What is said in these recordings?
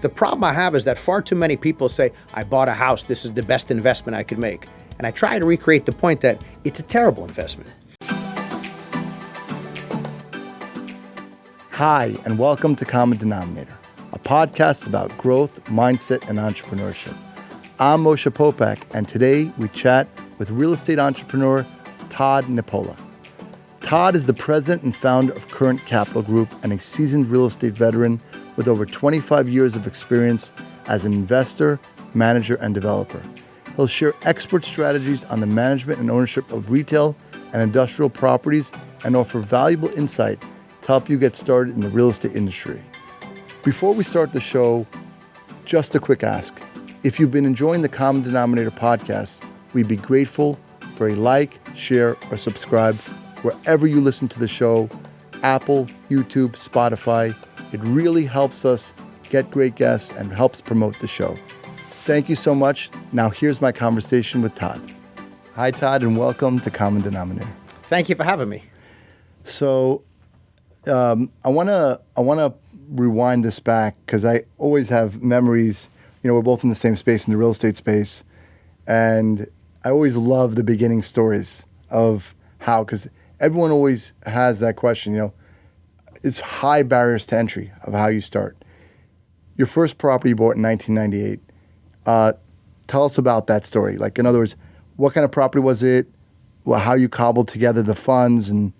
The problem I have is that far too many people say, I bought a house, this is the best investment I could make. And I try to recreate the point that it's a terrible investment. Hi, and welcome to Common Denominator, a podcast about growth, mindset, and entrepreneurship. I'm Moshe Popak, and today we chat with real estate entrepreneur Todd Nepola. Todd is the president and founder of Current Capital Group and a seasoned real estate veteran with over 25 years of experience as an investor, manager, and developer. He'll share expert strategies on the management and ownership of retail and industrial properties and offer valuable insight to help you get started in the real estate industry. Before we start the show, just a quick ask. If you've been enjoying the Common Denominator podcast, we'd be grateful for a like, share, or subscribe wherever you listen to the show, Apple, YouTube, Spotify. It really helps us get great guests and helps promote the show. Thank you so much. Now here's my conversation with Todd. Hi, Todd, and welcome to Common Denominator. Thank you for having me. So I want to rewind this back because I always have memories. You know, we're both in the same space, in the real estate space, and I always love the beginning stories of how, because everyone always has that question, you know, it's high barriers to entry of how you start. Your first property you bought in 1998. Tell us about that story. Like, in other words, what kind of property was it? Well, how you cobbled together the funds, and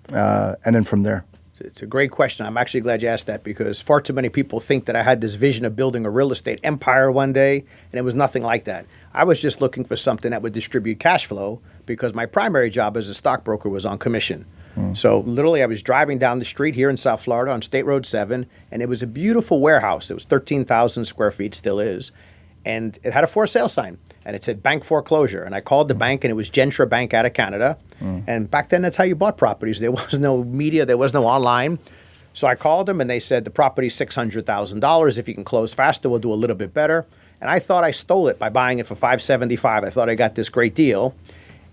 then from there. It's a great question. I'm actually glad you asked that because far too many people think that I had this vision of building a real estate empire one day, and it was nothing like that. I was just looking for something that would distribute cash flow because my primary job as a stockbroker was on commission. So literally I was driving down the street here in South Florida on State Road 7, and it was a beautiful warehouse. It was 13,000 square feet, still is. And it had a for sale sign, and it said bank foreclosure. And I called the bank, and it was Gentra Bank out of Canada. And back then, that's how you bought properties. There was no media. There was no online. So I called them, and they said, the property's $600,000. If you can close faster, we'll do a little bit better. And I thought I stole it by buying it for $575. I thought I got this great deal.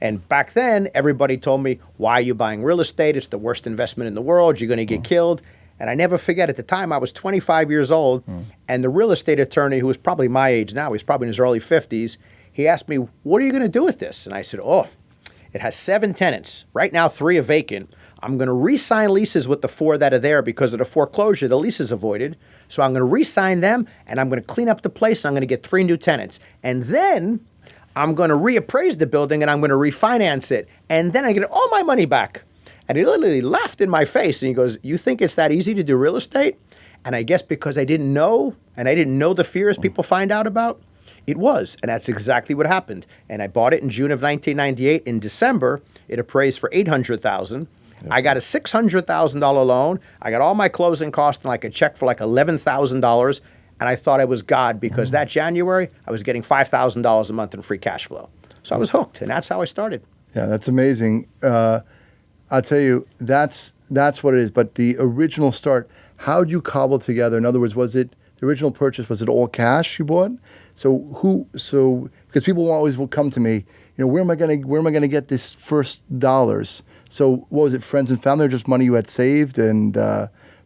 And back then, everybody told me, why are you buying real estate? It's the worst investment in the world. You're going to get killed. And I never forget, at the time, I was 25 years old, and the real estate attorney, who was probably my age now, he's probably in his early 50s, he asked me, what are you going to do with this? And I said, it has 7 tenants. Right now, 3 are vacant. I'm going to re-sign leases with the 4 that are there because of the foreclosure. The lease is avoided. So I'm going to re-sign them, and I'm going to clean up the place, and I'm going to get 3 new tenants. And then I'm going to reappraise the building, and I'm going to refinance it. And then I get all my money back. And he literally laughed in my face, and he goes, you think it's that easy to do real estate? And I guess because I didn't know, and I didn't know the fears people find out about, it was. And that's exactly what happened. And I bought it in June of 1998. In December, it appraised for $800,000. I got a $600,000 loan. I got all my closing costs and like a check for like $11,000. And I thought I was God because that January, I was getting $5,000 a month in free cash flow. So I was hooked, and that's how I started. Yeah, that's amazing. I'll tell you, that's what it is. But the original start, how did you cobble together? In other words, was it the original purchase? Was it all cash you bought? So because people always will come to me, you know, where am I gonna get this first dollars? So what was it? Friends and family, or just money you had saved and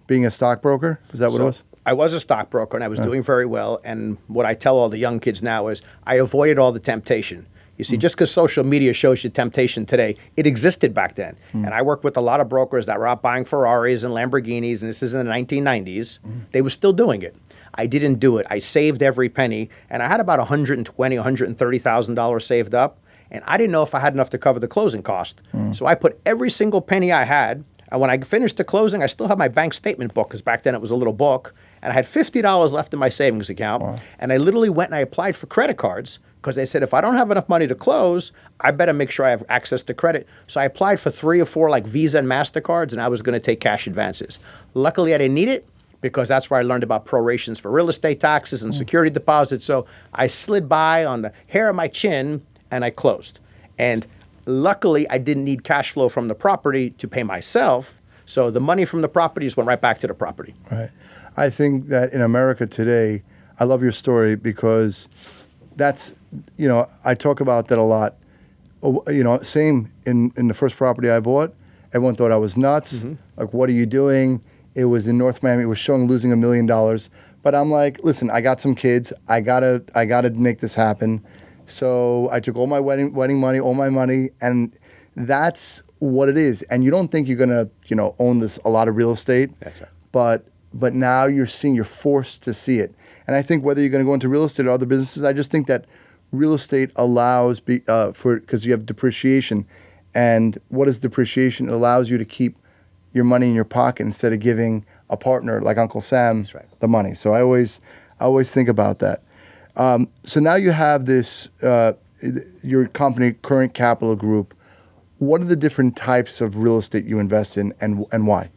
being a stockbroker? Is that what it was? I was a stockbroker, and I was doing very well. And what I tell all the young kids now is I avoided all the temptation. You see, just because social media shows you temptation today, it existed back then. And I worked with a lot of brokers that were out buying Ferraris and Lamborghinis, and this is in the 1990s. They were still doing it. I didn't do it. I saved every penny, and I had about $120,000, $130,000 saved up, and I didn't know if I had enough to cover the closing cost. So I put every single penny I had, and when I finished the closing, I still had my bank statement book, because back then it was a little book, and I had $50 left in my savings account, and I literally went and I applied for credit cards, because they said, if I don't have enough money to close, I better make sure I have access to credit. So I applied for 3 or 4 like Visa and MasterCards, and I was going to take cash advances. Luckily, I didn't need it because that's where I learned about prorations for real estate taxes and security deposits. So I slid by on the hair of my chin, and I closed. And luckily, I didn't need cash flow from the property to pay myself. So the money from the property just went right back to the property. Right. I think that in America today, I love your story because that's, you know, I talk about that a lot. You know, same in the first property I bought. Everyone thought I was nuts. Like, what are you doing? It was in North Miami. It was showing losing $1 million. But I'm like, listen, I got some kids. I gotta make this happen. So I took all my wedding money, all my money, and that's what it is. And you don't think you're gonna, own a lot of real estate. That's right. But now you're forced to see it. And I think whether you're going to go into real estate or other businesses, I just think that real estate allows because you have depreciation. And what is depreciation? It allows you to keep your money in your pocket instead of giving a partner like Uncle Sam the money. So I always think about that. So now you have this, your company, Current Capital Group. What are the different types of real estate you invest in and why?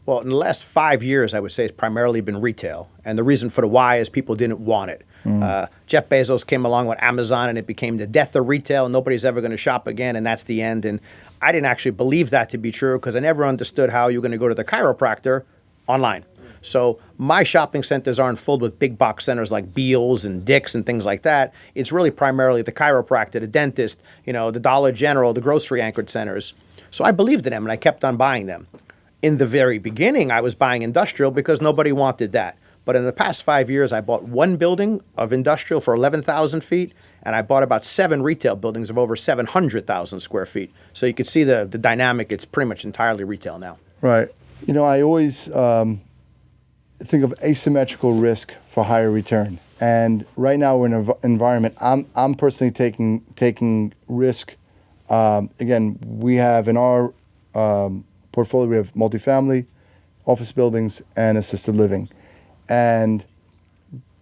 Well, in the last 5 years, I would say it's primarily been retail. And the reason for the why is people didn't want it. Jeff Bezos came along with Amazon and it became the death of retail. Nobody's ever going to shop again, and that's the end. And I didn't actually believe that to be true because I never understood how you're going to go to the chiropractor online. So my shopping centers aren't filled with big box centers like Beals and Dick's and things like that. It's really primarily the chiropractor, the dentist, the Dollar General, the grocery anchored centers. So I believed in them and I kept on buying them. In the very beginning, I was buying industrial because nobody wanted that. But in the past 5 years, I bought one building of industrial for 11,000 feet, and I bought about 7 retail buildings of over 700,000 square feet. So you could see the dynamic. It's pretty much entirely retail now. Right. I always think of asymmetrical risk for higher return. And right now we're in an environment, I'm personally taking risk. Again, we have in our portfolio, we have multifamily, office buildings, and assisted living. And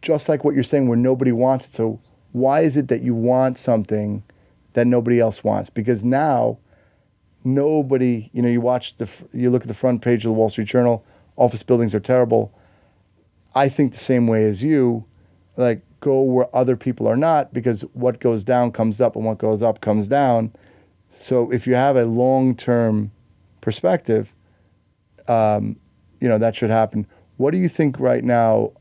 just like what you're saying, where nobody wants it, so why is it that you want something that nobody else wants? Because now nobody, you look at the front page of the Wall Street Journal, office buildings are terrible. I think the same way as you, like go where other people are not, because what goes down comes up and what goes up comes down. So if you have a long-term perspective, that should happen. What do you think right now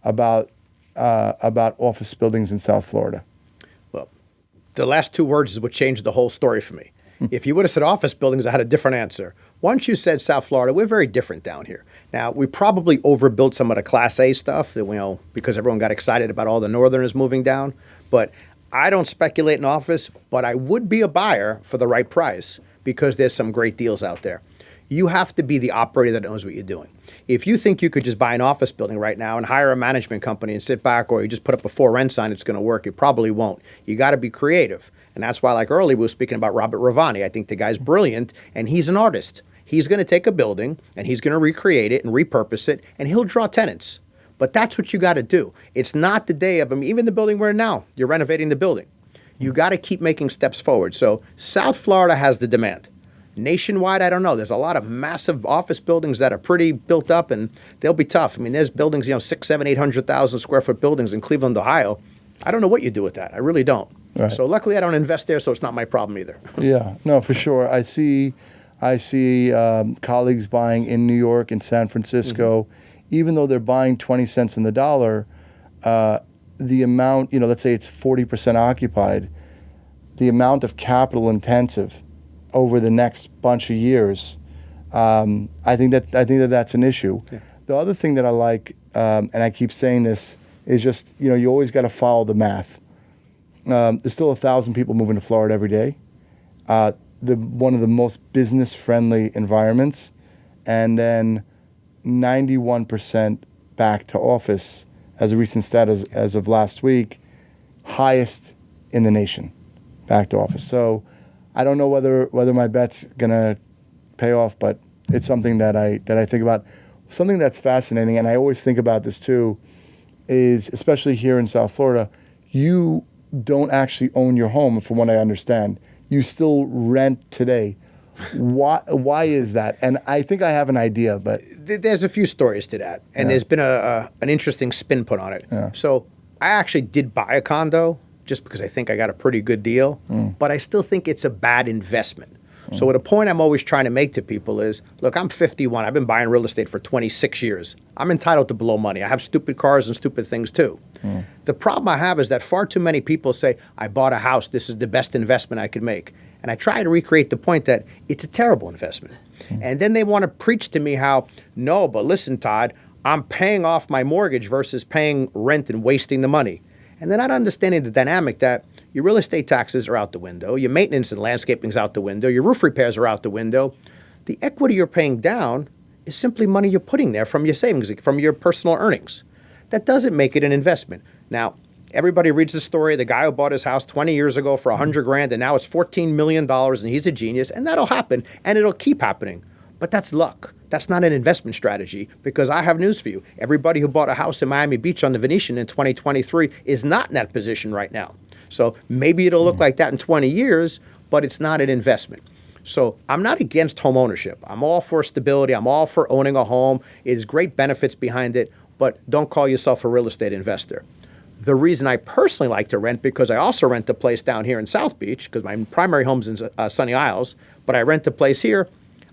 about office buildings in South Florida? Well, the last 2 words is what changed the whole story for me. If you would have said office buildings, I had a different answer. Once you said South Florida, we're very different down here. Now, we probably overbuilt some of the Class A stuff, because everyone got excited about all the Northerners moving down. But I don't speculate in office, but I would be a buyer for the right price because there's some great deals out there. You have to be the operator that knows what you're doing. If you think you could just buy an office building right now and hire a management company and sit back, or you just put up a for rent sign, it's going to work. It probably won't. You got to be creative. And that's why, like earlier, we were speaking about Robert Ravani. I think the guy's brilliant, and he's an artist. He's going to take a building, and he's going to recreate it and repurpose it, and he'll draw tenants. But that's what you got to do. It's not the day of, even the building we're in now, you're renovating the building. You got to keep making steps forward. So South Florida has the demand. Nationwide, I don't know. There's a lot of massive office buildings that are pretty built up, and they'll be tough. There's buildings, 600,000, 700,000, 800,000 square foot buildings in Cleveland, Ohio. I don't know what you do with that. I really don't. Right. So luckily, I don't invest there, so it's not my problem either. Yeah, no, for sure. I see colleagues buying in New York and San Francisco, even though they're buying 20 cents in the dollar. The amount, let's say it's 40% occupied, the amount of capital intensive over the next bunch of years, I think that's an issue. Yeah. The other thing that I like, and I keep saying this, is just, you always got to follow the math. There's still 1,000 people moving to Florida every day. One of the most business-friendly environments, and then 91% back to office as a recent stat as of last week, highest in the nation, back to office. So I don't know whether my bet's gonna pay off, but it's something that I think about. Something that's fascinating, and I always think about this too, is especially here in South Florida, you don't actually own your home, from what I understand. You still rent today. Why is that? And I think I have an idea, but there's a few stories to that, and there's been an interesting spin put on it. Yeah. So I actually did buy a condo just because I think I got a pretty good deal, but I still think it's a bad investment. So the point I'm always trying to make to people is, look, I'm 51. I've been buying real estate for 26 years. I'm entitled to blow money. I have stupid cars and stupid things too. The problem I have is that far too many people say, I bought a house. This is the best investment I could make. And I try to recreate the point that it's a terrible investment. And then they want to preach to me how, no, but listen, Todd, I'm paying off my mortgage versus paying rent and wasting the money. And they're not understanding the dynamic that your real estate taxes are out the window, your maintenance and landscaping is out the window, your roof repairs are out the window. The equity you're paying down is simply money you're putting there from your savings, from your personal earnings. That doesn't make it an investment. Now, everybody reads the story, the guy who bought his house 20 years ago for $100,000 and now it's $14 million and he's a genius, and that'll happen and it'll keep happening. But that's luck. That's not an investment strategy, because I have news for you. Everybody who bought a house in Miami Beach on the Venetian in 2023 is not in that position right now. So maybe it'll look like that in 20 years, but it's not an investment. So I'm not against home ownership. I'm all for stability. I'm all for owning a home. There's great benefits behind it, but don't call yourself a real estate investor. The reason I personally like to rent, because I also rent a place down here in South Beach, because my primary home's in Sunny Isles, but I rent a place here,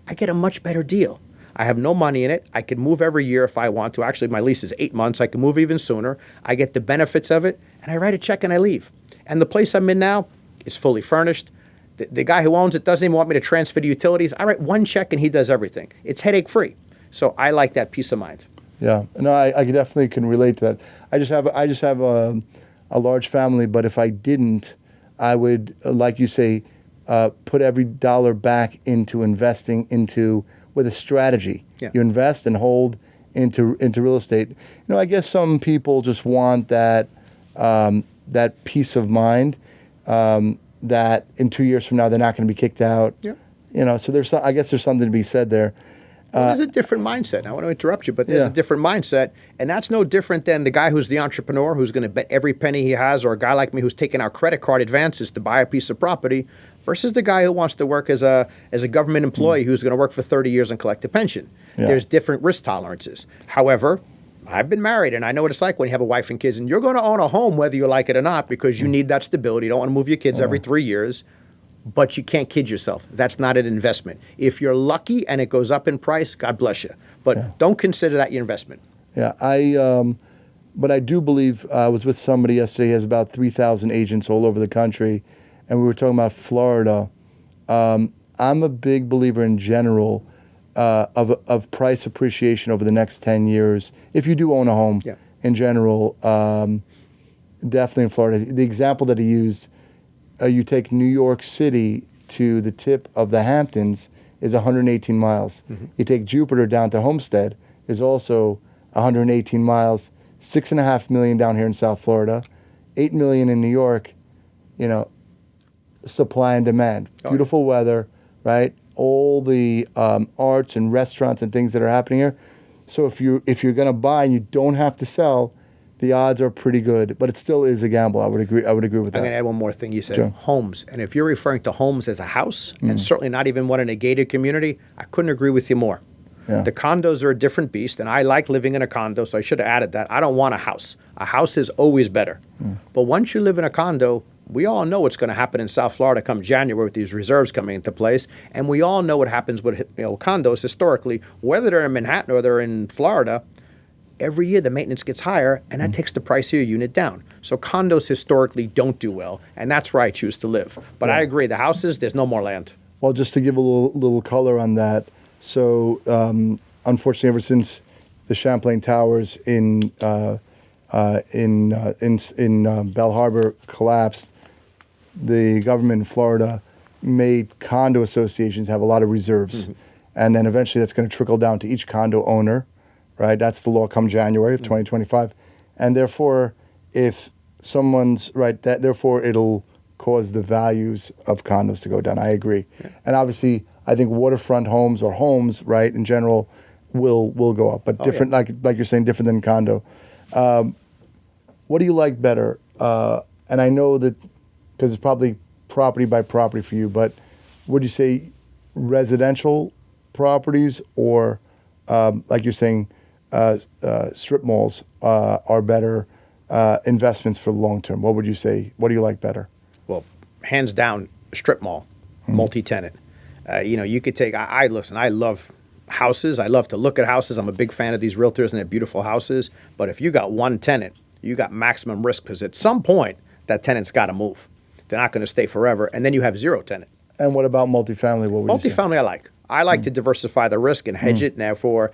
I get a much better deal. I have no money in it. I can move every year if I want to. Actually, my lease is 8 months. I can move even sooner. I get the benefits of it, and I write a check and I leave. And the place I'm in now is fully furnished. The guy who owns it doesn't even want me to transfer the utilities. I write one check and he does everything. It's headache-free. So I like that peace of mind. Yeah, no, I definitely can relate to that. I just have a large family, but if I didn't, I would, like you say, put every dollar back into investing into with a strategy. Yeah. You invest and hold into real estate. I guess some people just want that that peace of mind that in 2 years from now they're not going to be kicked out. Yeah. So I guess there's something to be said there. Well, there's a different mindset. I want to interrupt you, but there's a different mindset, and that's no different than the guy who's the entrepreneur who's going to bet every penny he has, or a guy like me who's taking out credit card advances to buy a piece of property, versus the guy who wants to work as a government employee who's going to work for 30 years and collect a pension. Yeah. There's different risk tolerances. However, I've been married, and I know what it's like when you have a wife and kids, and you're going to own a home whether you like it or not, because you need that stability. You don't want to move your kids every 3 years. But you can't kid yourself. That's not an investment. If you're lucky and it goes up in price, God bless you. But don't consider that your investment. Yeah, but I do believe, I was with somebody yesterday, he has about 3,000 agents all over the country, and we were talking about Florida. I'm a big believer in general of price appreciation over the next 10 years. If you do own a home in general, definitely in Florida. The example that he used, you take New York City to the tip of the Hamptons is 118 miles. Mm-hmm. You take Jupiter down to Homestead is also 118 miles. 6.5 million down here in South Florida, 8 million in New York. Supply and demand, beautiful weather, right? All the arts and restaurants and things that are happening here. So if you're going to buy and you don't have to sell, the odds are pretty good, but it still is a gamble. I would agree with that. I'm going to add one more thing. You said Sure. homes. And if you're referring to homes as a house, and certainly not even one in a gated community, I couldn't agree with you more. Yeah. The condos are a different beast, and I like living in a condo, so I should have added that. I don't want a house. A house is always better. But once you live in a condo, we all know what's going to happen in South Florida come January with these reserves coming into place, and we all know what happens with condos historically, whether they're in Manhattan or they're in Florida. Every year the maintenance gets higher, and that takes the price of your unit down. So condos historically don't do well, and that's where I choose to live. But I agree, the houses, there's no more land. Well, just to give a little color on that, so unfortunately, ever since the Champlain Towers in Bell Harbor collapsed, the government in Florida made condo associations have a lot of reserves, and then eventually that's going to trickle down to each condo owner. Right, that's the law come January of 2025, and therefore, if someone's therefore it'll cause the values of condos to go down. I agree, and obviously, I think waterfront homes or homes, right, in general, will go up, but different, like you're saying, different than condo. What do you like better? And I know that because it's probably property by property for you, but would you say residential properties or like you're saying? Strip malls are better investments for the long term. What would you say? What do you like better? Well, hands down, strip mall, multi-tenant. You could take. I love houses. I love to look at houses. I'm a big fan of these realtors and their beautiful houses. But if you got one tenant, you got maximum risk, because at some point that tenant's got to move. They're not going to stay forever, and then you have zero tenant. And what about multifamily? What would you say? Multifamily, I like to diversify the risk and hedge it. Now, for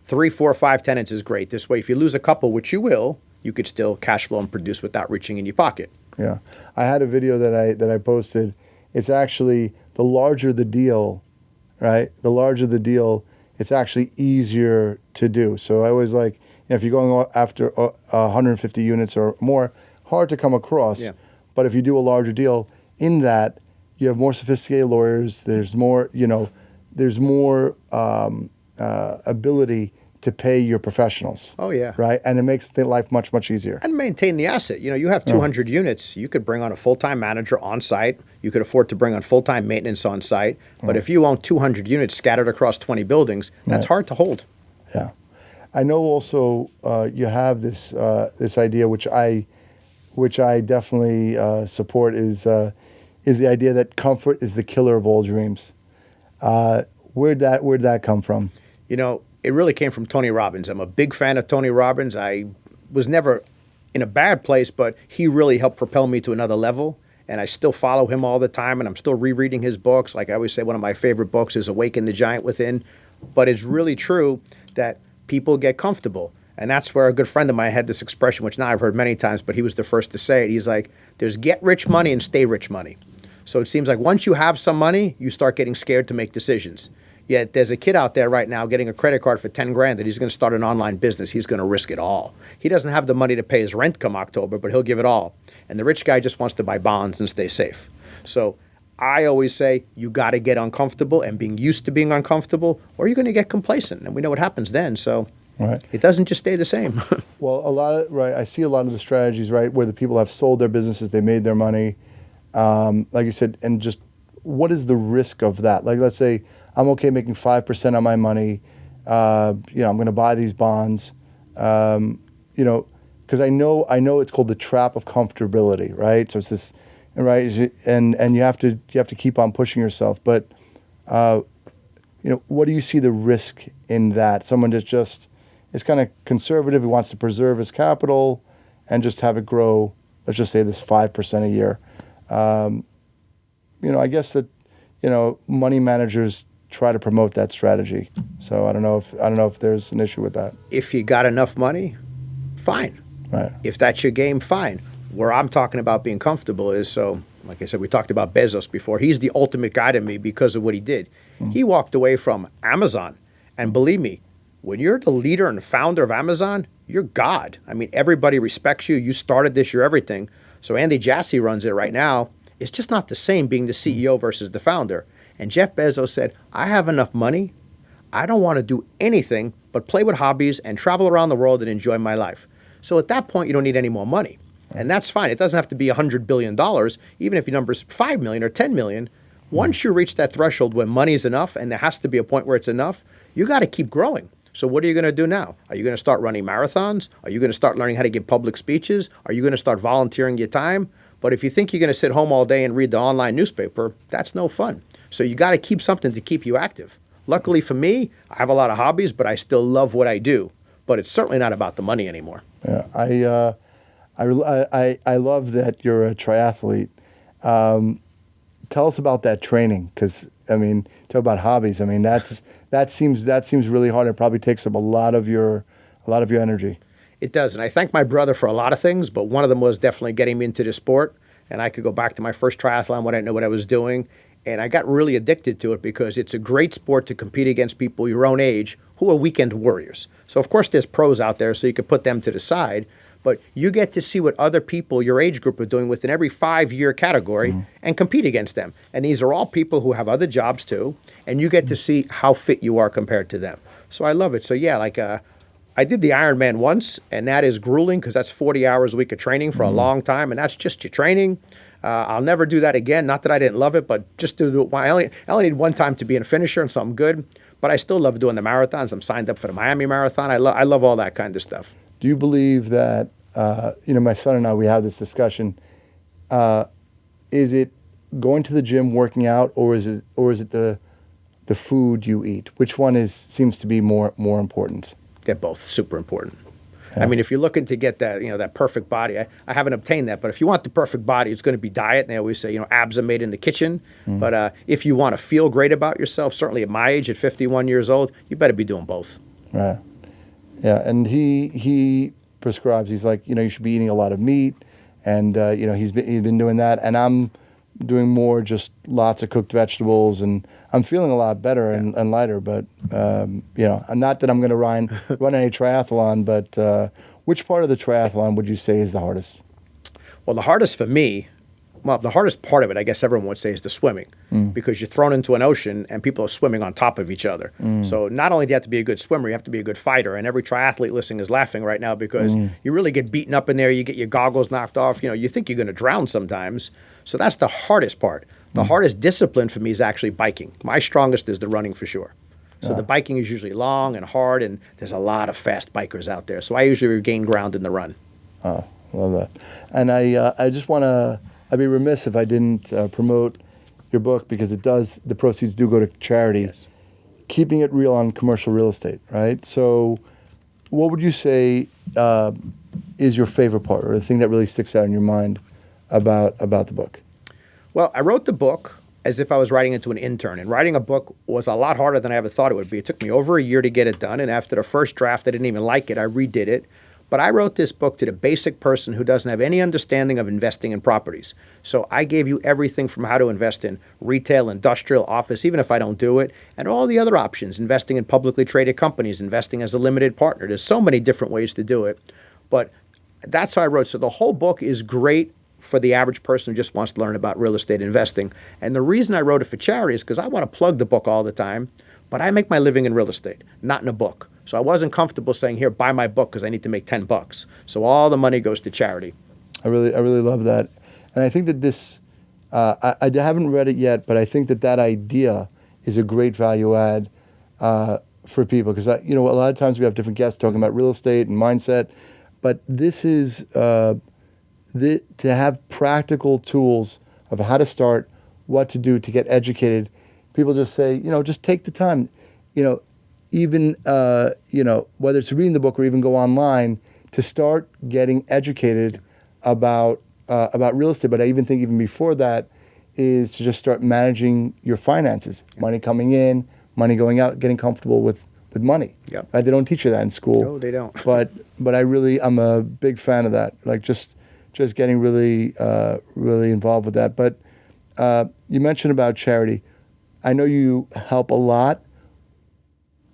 3, 4, 5 tenants is great. This way, if you lose a couple, which you will, you could still cash flow and produce without reaching in your pocket. Yeah. I had a video that I posted. It's actually the larger the deal, right? The larger the deal, it's actually easier to do. So I always like, if you're going after 150 units or more, hard to come across. Yeah. But if you do a larger deal, in that you have more sophisticated lawyers. There's more, there's more ability to pay your professionals. Oh, yeah. Right? And it makes the life much, much easier. And maintain the asset. You have 200 units. You could bring on a full-time manager on site. You could afford to bring on full-time maintenance on site. But if you own 200 units scattered across 20 buildings, that's hard to hold. Yeah. I know also you have this this idea, which I definitely support, is the idea that comfort is the killer of all dreams. Where'd that come from? It really came from Tony Robbins. I'm a big fan of Tony Robbins. I was never in a bad place, but he really helped propel me to another level. And I still follow him all the time, and I'm still rereading his books. Like I always say, one of my favorite books is Awaken the Giant Within. But it's really true that people get comfortable. And that's where a good friend of mine had this expression, which now I've heard many times, but he was the first to say it. He's like, there's get rich money and stay rich money. So it seems like once you have some money, you start getting scared to make decisions. Yet there's a kid out there right now getting a credit card for 10 grand that he's going to start an online business. He's going to risk it all. He doesn't have the money to pay his rent come October, but he'll give it all. And the rich guy just wants to buy bonds and stay safe. So I always say you got to get uncomfortable and being used to being uncomfortable, or you're going to get complacent. And we know what happins then. So it doesn't just stay the same. Well, I see a lot of the strategies, right, where the people have sold their businesses, they made their money, like you said, and just what is the risk of that? Like, let's say I'm okay making 5% on my money. I'm going to buy these bonds, because I know it's called the trap of comfortability, right? So it's this, right, and you have to keep on pushing yourself. But what do you see the risk in that? Someone that just is kind of conservative, who wants to preserve his capital and just have it grow. Let's just say this 5% a year. I guess that money managers try to promote that strategy. So I don't know if there's an issue with that. If you got enough money, fine. Right. If that's your game, fine. Where I'm talking about being comfortable is, so like I said, we talked about Bezos before. He's the ultimate guy to me because of what he did. He walked away from Amazon. And believe me, when you're the leader and founder of Amazon, you're God. I mean, everybody respects you. You started this, you're everything. So Andy Jassy runs it right now. It's just not the same being the CEO versus the founder. And Jeff Bezos said, I have enough money. I don't want to do anything but play with hobbies and travel around the world and enjoy my life. So at that point, you don't need any more money. And that's fine. It doesn't have to be $100 billion, even if your number's 5 million or 10 million. Once you reach that threshold when money is enough, and there has to be a point where it's enough, you got to keep growing. So what are you going to do now? Are you going to start running marathons? Are you going to start learning how to give public speeches? Are you going to start volunteering your time? But if you think you're going to sit home all day and read the online newspaper, that's no fun. So you got to keep something to keep you active. Luckily for me, I have a lot of hobbies, but I still love what I do. But it's certainly not about the money anymore. Yeah, I love that you're a triathlete. Tell us about that training, because talk about hobbies. That seems really hard. It probably takes up a lot of your energy. It does, and I thank my brother for a lot of things, but one of them was definitely getting me into the sport. And I could go back to my first triathlon when I didn't know what I was doing, and I got really addicted to it because it's a great sport to compete against people your own age who are weekend warriors. So of course there's pros out there, so you could put them to the side. But you get to see what other people your age group are doing within every 5-year category and compete against them. And these are all people who have other jobs too, and you get to see how fit you are compared to them. So I love it. So yeah, I did the Ironman once, and that is grueling because that's 40 hours a week of training for a long time, and that's just your training. I'll never do that again. Not that I didn't love it, but just to do it. I only need one time to be a finisher, and so I'm good. But I still love doing the marathons. I'm signed up for the Miami Marathon. I love all that kind of stuff. Do you believe that, my son and I, we have this discussion, is it going to the gym, working out, or is it the food you eat? Which one seems to be more important? They're both super important. Yeah. If you're looking to get that, that perfect body, I haven't obtained that, but if you want the perfect body, it's going to be diet. And they always say, abs are made in the kitchen. But if you want to feel great about yourself, certainly at my age, at 51 years old, you better be doing both. Right. Yeah, and he prescribes. He's like, you should be eating a lot of meat, and he's been doing that, and I'm doing more, just lots of cooked vegetables, and I'm feeling a lot better and lighter. But not that I'm going to run any triathlon, but which part of the triathlon would you say is the hardest? Well, the hardest for me, the hardest part of it, I guess everyone would say, is the swimming, because you're thrown into an ocean and people are swimming on top of each other. So not only do you have to be a good swimmer, you have to be a good fighter. And every triathlete listening is laughing right now because you really get beaten up in there. You get your goggles knocked off. You think you're going to drown sometimes. So that's the hardest part. The hardest discipline for me is actually biking. My strongest is the running for sure. So the biking is usually long and hard, and there's a lot of fast bikers out there. So I usually regain ground in the run. Oh, love that. And I just want to, I'd be remiss if I didn't promote your book, because the proceeds do go to charity. Yes. Keeping it real on commercial real estate, right? So what would you say is your favorite part, or the thing that really sticks out in your mind about the book? Well, I wrote the book as if I was writing it to an intern, and writing a book was a lot harder than I ever thought it would be. It took me over a year to get it done, and after the first draft, I didn't even like it. I redid it. But I wrote this book to the basic person who doesn't have any understanding of investing in properties. So I gave you everything from how to invest in retail, industrial, office, even if I don't do it, and all the other options, investing in publicly traded companies, investing as a limited partner. There's so many different ways to do it. But that's how I wrote. So the whole book is great for the average person who just wants to learn about real estate investing. And the reason I wrote it for charity is because I want to plug the book all the time, but I make my living in real estate, not in a book. So I wasn't comfortable saying, here, buy my book because I need to make $10. So all the money goes to charity. I really love that. And I think that this, I haven't read it yet, but I think that idea is a great value add for people. Because, a lot of times we have different guests talking about real estate and mindset, but this is to have practical tools of how to start, what to do to get educated. People just say, just take the time, even, whether it's reading the book or even go online to start getting educated about real estate. But I even think even before that is to just start managing your finances, money coming in, money going out, getting comfortable with money. Yep. Right? They don't teach you that in school. No, they don't. but I'm a big fan of that. Like just getting really involved with that. But you mentioned about charity. I know you help a lot.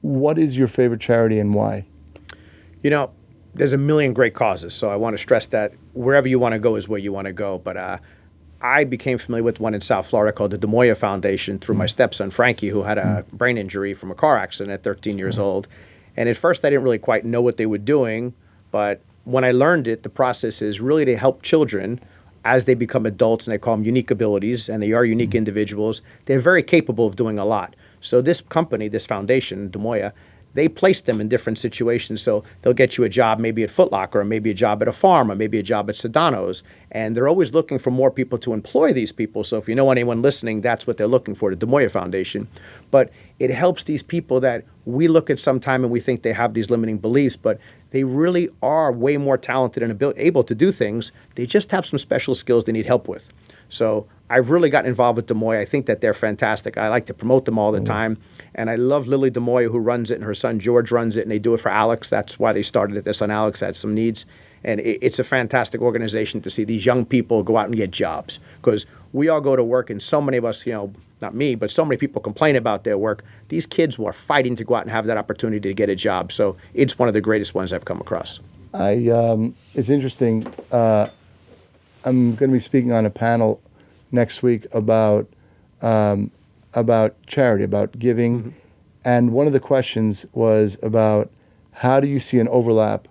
What is your favorite charity and why? There's a million great causes, so I want to stress that wherever you want to go is where you want to go. But I became familiar with one in South Florida called the Nepola Foundation through my stepson, Frankie, who had a brain injury from a car accident at 13 years old. And at first, I didn't really quite know what they were doing. But when I learned it, the process is really to help children as they become adults, and they call them unique abilities, and they are unique individuals. They're very capable of doing a lot. So this company, this foundation, Nepola, they place them in different situations. So they'll get you a job maybe at Foot Locker, or maybe a job at a farm, or maybe a job at Sedano's. And they're always looking for more people to employ these people. So if you know anyone listening, that's what they're looking for, the Nepola Foundation. But it helps these people that we look at sometime and we think they have these limiting beliefs, but they really are way more talented and able to do things. They just have some special skills they need help with. So I've really gotten involved with Nepola. I think that they're fantastic. I like to promote them all the time. And I love Lily Nepola, who runs it, and her son George runs it, and they do it for Alex. That's why they started it. Their son Alex had some needs. And it's a fantastic organization to see these young people go out and get jobs. Because we all go to work, and so many of us, not me, but so many people complain about their work. These kids were fighting to go out and have that opportunity to get a job. So it's one of the greatest ones I've come across. It's interesting. I'm going to be speaking on a panel next week about charity, about giving. Mm-hmm. And one of the questions was about how do you see an overlap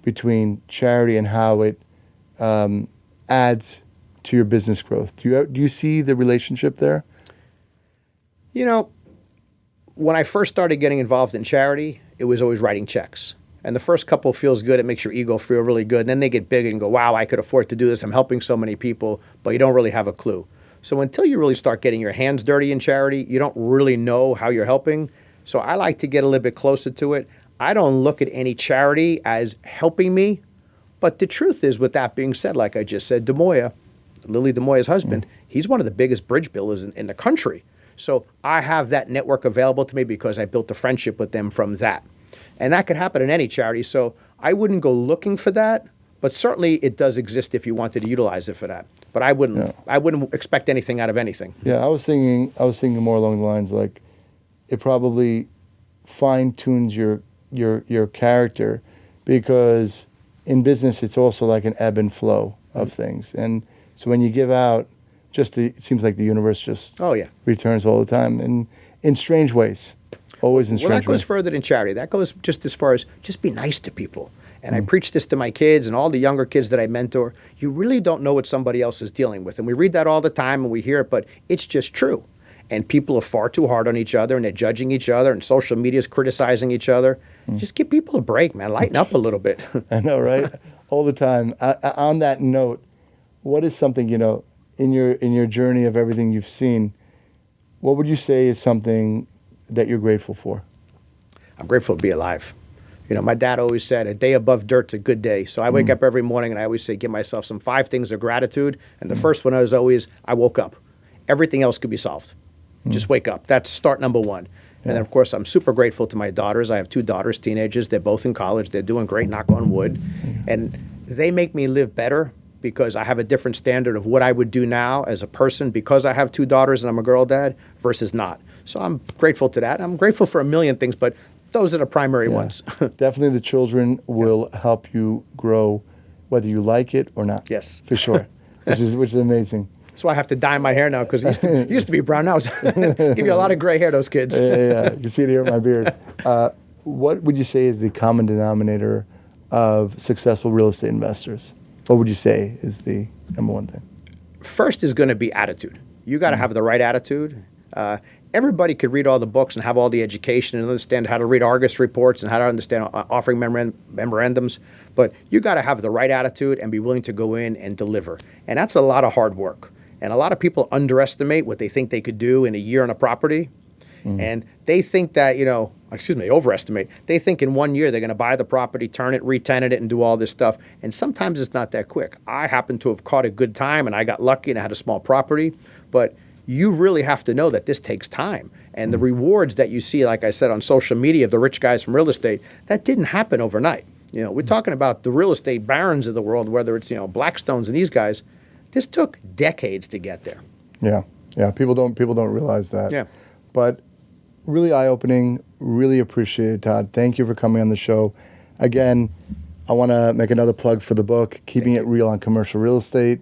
between charity and how it adds to your business growth? Do you see the relationship there? When I first started getting involved in charity, it was always writing checks. And the first couple feels good. It makes your ego feel really good. And then they get big and go, wow, I could afford to do this. I'm helping so many people, but you don't really have a clue. So until you really start getting your hands dirty in charity, you don't really know how you're helping. So I like to get a little bit closer to it. I don't look at any charity as helping me. But the truth is, with that being said, like I just said, Lily Demola's husband, he's one of the biggest bridge builders in the country. So I have that network available to me because I built a friendship with them from that. And that could happen in any charity. So I wouldn't go looking for that, but certainly it does exist if you wanted to utilize it for that. But I wouldn't expect anything out of anything. Yeah, I was thinking more along the lines like it probably fine tunes your character, because in business it's also like an ebb and flow of things. And so when you give out, it seems like the universe just returns all the time, and in strange ways, always in strange ways. Well, that goes further than charity. That goes just as far as just be nice to people. And I preach this to my kids and all the younger kids that I mentor. You really don't know what somebody else is dealing with. And we read that all the time and we hear it, but it's just true. And people are far too hard on each other, and they're judging each other, and social media is criticizing each other. Just give people a break, man. Lighten up a little bit. I know, right? All the time. On that note, what is something, in your journey of everything you've seen, what would you say is something that you're grateful for? I'm grateful to be alive. My dad always said, a day above dirt's a good day. So I wake up every morning and I always say, give myself some 5 things of gratitude. And the first one is always, I woke up. Everything else could be solved. Just wake up. That's start number 1. And then, of course, I'm super grateful to my daughters. I have 2 daughters, teenagers. They're both in college. They're doing great, knock on wood. And they make me live better because I have a different standard of what I would do now as a person because I have 2 daughters and I'm a girl dad versus not. So I'm grateful to that. I'm grateful for a million things, but those are the primary ones. Definitely the children will help you grow whether you like it or not. Yes. For sure, which is amazing. That's why I have to dye my hair now, because it used to be brown. Now give you a lot of gray hair, those kids. Yeah. You can see it here in my beard. What would you say is the common denominator of successful real estate investors? What would you say is the number one thing? First is going to be attitude. You got to have the right attitude. Everybody could read all the books and have all the education and understand how to read Argus reports and how to understand offering memorandums, but you got to have the right attitude and be willing to go in and deliver. And that's a lot of hard work. And a lot of people underestimate what they think they could do in a year on a property. And they think that, overestimate. They think in 1 year they're going to buy the property, turn it, re-tenant it, and do all this stuff. And sometimes it's not that quick. I happen to have caught a good time, and I got lucky and I had a small property. But you really have to know that this takes time. And the rewards that you see, like I said, on social media of the rich guys from real estate, that didn't happen overnight. We're talking about the real estate barons of the world, whether it's, Blackstones and these guys. This took decades to get there. Yeah. People don't realize that. Yeah. But really eye-opening, really appreciate it, Todd. Thank you for coming on the show. Again, I want to make another plug for the book, Keeping It Real on Commercial Real Estate.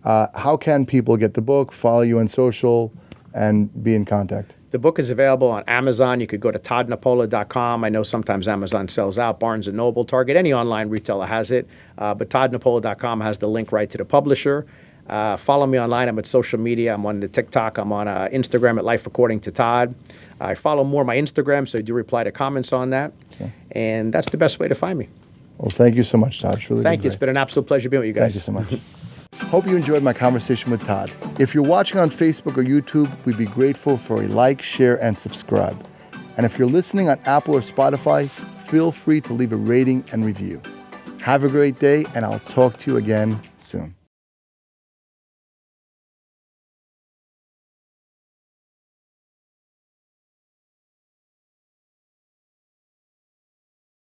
How can people get the book, follow you on social, and be in contact? The book is available on Amazon. You could go to toddnepola.com. I know sometimes Amazon sells out. Barnes & Noble, Target, any online retailer has it. But toddnepola.com has the link right to the publisher. Follow me online. I'm at social media. I'm on the TikTok. I'm on Instagram at Life According to Todd. I follow more my Instagram, so I do reply to comments on that. Okay. And that's the best way to find me. Well, thank you so much, Todd. It's really Thank you. It's been an absolute pleasure being with you guys. Thank you so much. Hope you enjoyed my conversation with Todd. If you're watching on Facebook or YouTube, we'd be grateful for a like, share, and subscribe. And if you're listening on Apple or Spotify, feel free to leave a rating and review. Have a great day, and I'll talk to you again soon.